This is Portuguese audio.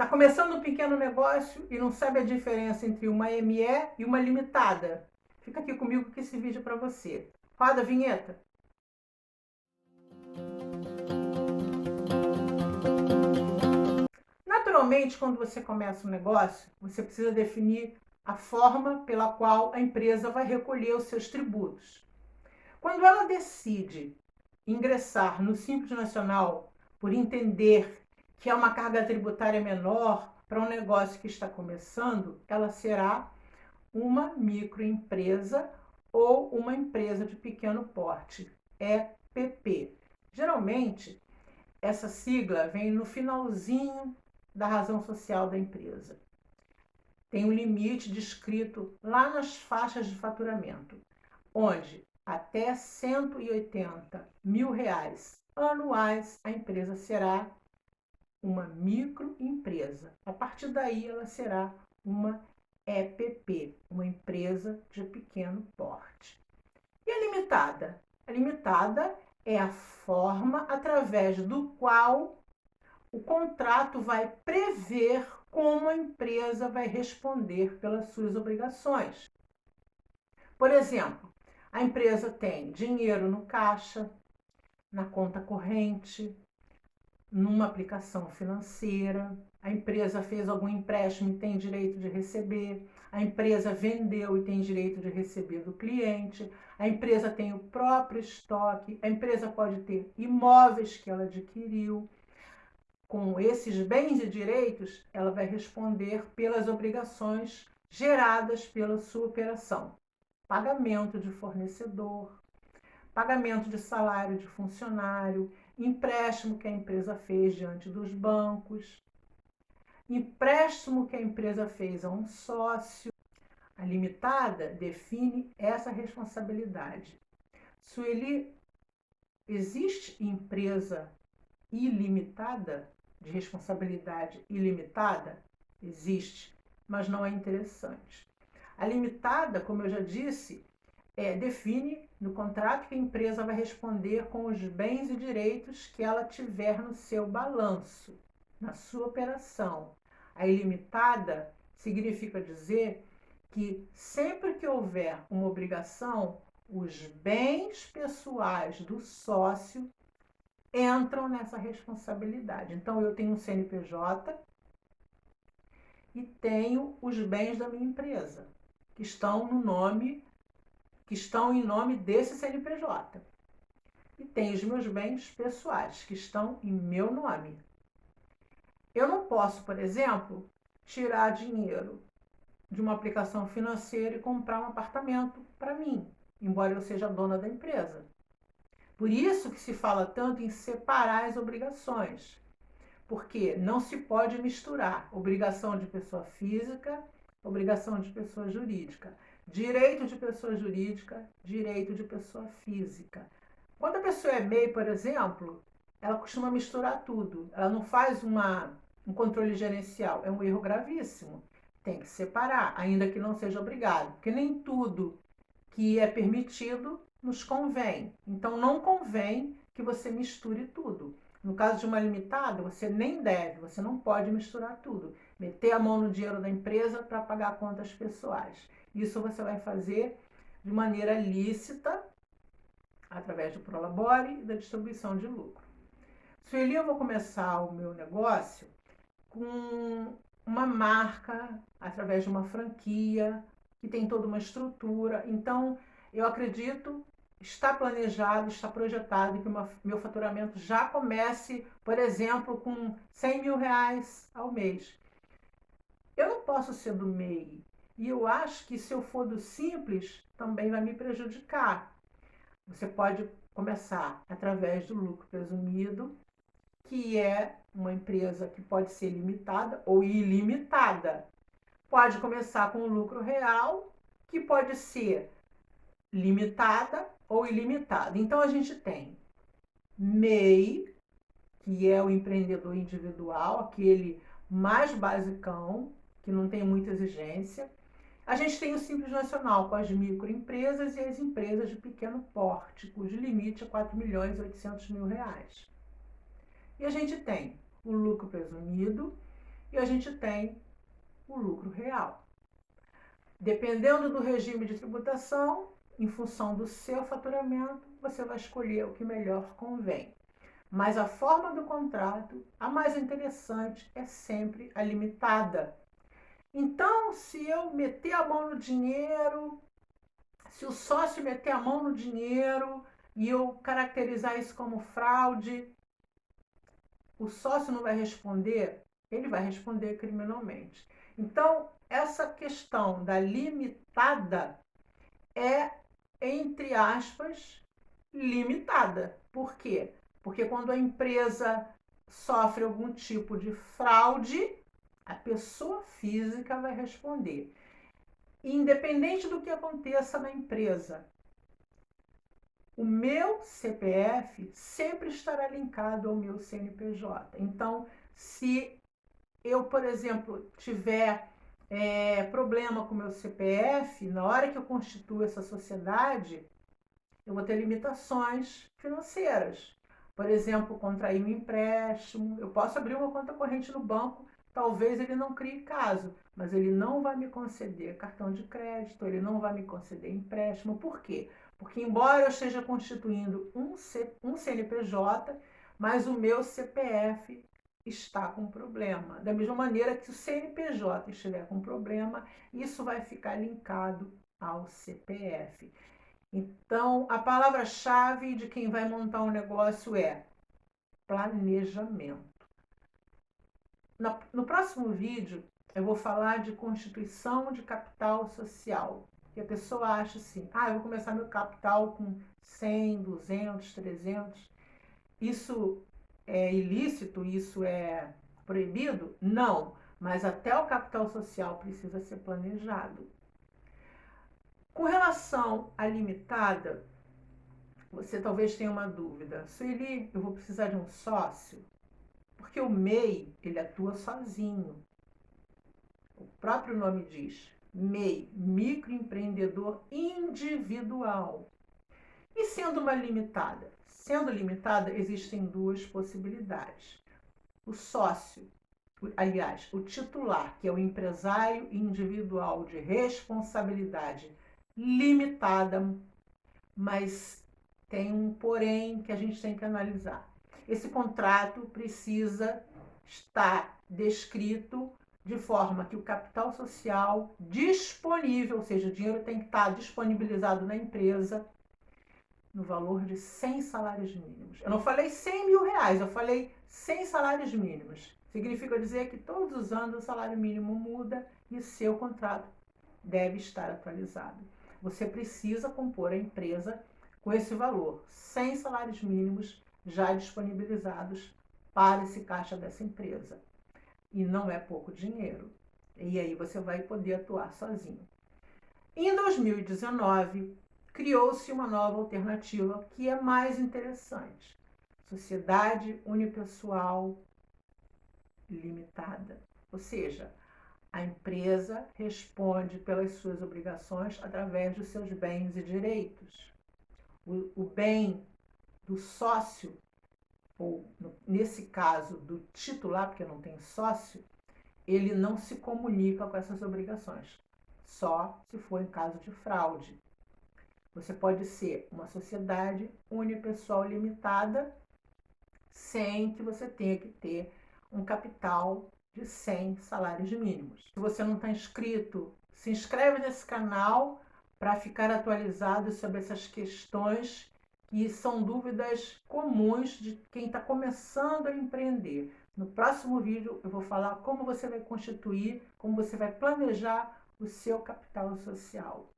Está começando um pequeno negócio e não sabe a diferença entre uma ME e uma limitada? Fica aqui comigo que esse vídeo é para você. Roda a vinheta. Naturalmente, quando você começa um negócio, você precisa definir a forma pela qual a empresa vai recolher os seus tributos. Quando ela decide ingressar no Simples Nacional por entender que é uma carga tributária menor para um negócio que está começando, ela será uma microempresa ou uma empresa de pequeno porte, EPP. Geralmente, essa sigla vem no finalzinho da razão social da empresa. Tem um limite descrito lá nas faixas de faturamento, onde até 180 mil reais anuais a empresa será uma microempresa. A partir daí ela será uma EPP, uma empresa de pequeno porte. E a limitada? A limitada é a forma através do qual o contrato vai prever como a empresa vai responder pelas suas obrigações. Por exemplo, a empresa tem dinheiro no caixa, na conta corrente, numa aplicação financeira, a empresa fez algum empréstimo e tem direito de receber, a empresa vendeu e tem direito de receber do cliente, a empresa tem o próprio estoque, a empresa pode ter imóveis que ela adquiriu. Com esses bens e direitos, ela vai responder pelas obrigações geradas pela sua operação. Pagamento de fornecedor, pagamento de salário de funcionário, empréstimo que a empresa fez diante dos bancos, empréstimo que a empresa fez a um sócio. A limitada define essa responsabilidade. Sueli, existe empresa ilimitada, de responsabilidade ilimitada? Existe, mas não é interessante. A limitada, como eu já disse, define no contrato que a empresa vai responder com os bens e direitos que ela tiver no seu balanço, na sua operação. A ilimitada significa dizer que sempre que houver uma obrigação, os bens pessoais do sócio entram nessa responsabilidade. Então, eu tenho um CNPJ e tenho os bens da minha empresa, que estão em nome desse CNPJ. E tenho os meus bens pessoais, que estão em meu nome. Eu não posso, por exemplo, tirar dinheiro de uma aplicação financeira e comprar um apartamento para mim, embora eu seja dona da empresa. Por isso que se fala tanto em separar as obrigações, porque não se pode misturar obrigação de pessoa física, obrigação de pessoa jurídica, direito de pessoa jurídica, direito de pessoa física. Quando a pessoa é MEI, por exemplo, ela costuma misturar tudo, ela não faz um controle gerencial, é um erro gravíssimo. Tem que separar, ainda que não seja obrigado, porque nem tudo que é permitido nos convém. Então, não convém que você misture tudo. No caso de uma limitada, você nem deve, você não pode misturar tudo. Meter a mão no dinheiro da empresa para pagar contas pessoais. Isso você vai fazer de maneira lícita, através do Prolabore e da distribuição de lucro. Sueli, eu vou começar o meu negócio com uma marca, através de uma franquia, que tem toda uma estrutura. Então, eu acredito, está planejado, está projetado que meu faturamento já comece, por exemplo, com 100 mil reais ao mês. Eu não posso ser do MEI. E eu acho que se eu for do Simples, também vai me prejudicar. Você pode começar através do lucro presumido, que é uma empresa que pode ser limitada ou ilimitada. Pode começar com o lucro real, que pode ser limitada ou ilimitada. Então, a gente tem MEI, que é o empreendedor individual, aquele mais basicão, que não tem muita exigência. A gente tem o Simples Nacional, com as microempresas e as empresas de pequeno porte, cujo limite é 4 milhões e 800 mil reais. E a gente tem o lucro presumido, e a gente tem o lucro real. Dependendo do regime de tributação, em função do seu faturamento, você vai escolher o que melhor convém. Mas a forma do contrato, a mais interessante, é sempre a limitada. Então, se eu meter a mão no dinheiro, se o sócio meter a mão no dinheiro e eu caracterizar isso como fraude, o sócio não vai responder, ele vai responder criminalmente. Então, essa questão da limitada é, entre aspas, limitada. Por quê? Porque quando a empresa sofre algum tipo de fraude, a pessoa física vai responder. Independente do que aconteça na empresa, o meu CPF sempre estará linkado ao meu CNPJ. Então, se eu, por exemplo, tiver problema com o meu CPF, na hora que eu constituo essa sociedade, eu vou ter limitações financeiras. Por exemplo, contrair um empréstimo, eu posso abrir uma conta corrente no banco, talvez ele não crie caso, mas ele não vai me conceder cartão de crédito, ele não vai me conceder empréstimo. Por quê? Porque embora eu esteja constituindo um CNPJ, mas o meu CPF está com problema. Da mesma maneira que se o CNPJ estiver com problema, isso vai ficar linkado ao CPF. Então, a palavra-chave de quem vai montar um negócio é planejamento. No próximo vídeo, eu vou falar de constituição de capital social. Que a pessoa acha assim, eu vou começar meu capital com 100, 200, 300. Isso é ilícito? Isso é proibido? Não, mas até o capital social precisa ser planejado. Com relação à limitada, você talvez tenha uma dúvida. Sueli, eu vou precisar de um sócio? Porque o MEI, ele atua sozinho. O próprio nome diz, MEI, microempreendedor individual. E sendo uma limitada? Sendo limitada, existem duas possibilidades. O sócio, aliás, o titular, que é o empresário individual de responsabilidade limitada, mas tem um porém que a gente tem que analisar. Esse contrato precisa estar descrito de forma que o capital social disponível, ou seja, o dinheiro tem que estar disponibilizado na empresa no valor de 100 salários mínimos. Eu não falei 100 mil reais, eu falei 100 salários mínimos. Significa dizer que todos os anos o salário mínimo muda e seu contrato deve estar atualizado. Você precisa compor a empresa com esse valor, 100 salários mínimos já disponibilizados para esse caixa dessa empresa. E não é pouco dinheiro. E aí você vai poder atuar sozinho. Em 2019, criou-se uma nova alternativa que é mais interessante. Sociedade unipessoal limitada. Ou seja, a empresa responde pelas suas obrigações através dos seus bens e direitos. O bem do sócio, ou nesse caso do titular, porque não tem sócio, ele não se comunica com essas obrigações, só se for em caso de fraude. Você pode ser uma sociedade unipessoal limitada sem que você tenha que ter um capital de 100 salários mínimos. Se você não está inscrito, se inscreve nesse canal para ficar atualizado sobre essas questões que são dúvidas comuns de quem está começando a empreender. No próximo vídeo eu vou falar como você vai constituir, como você vai planejar o seu capital social.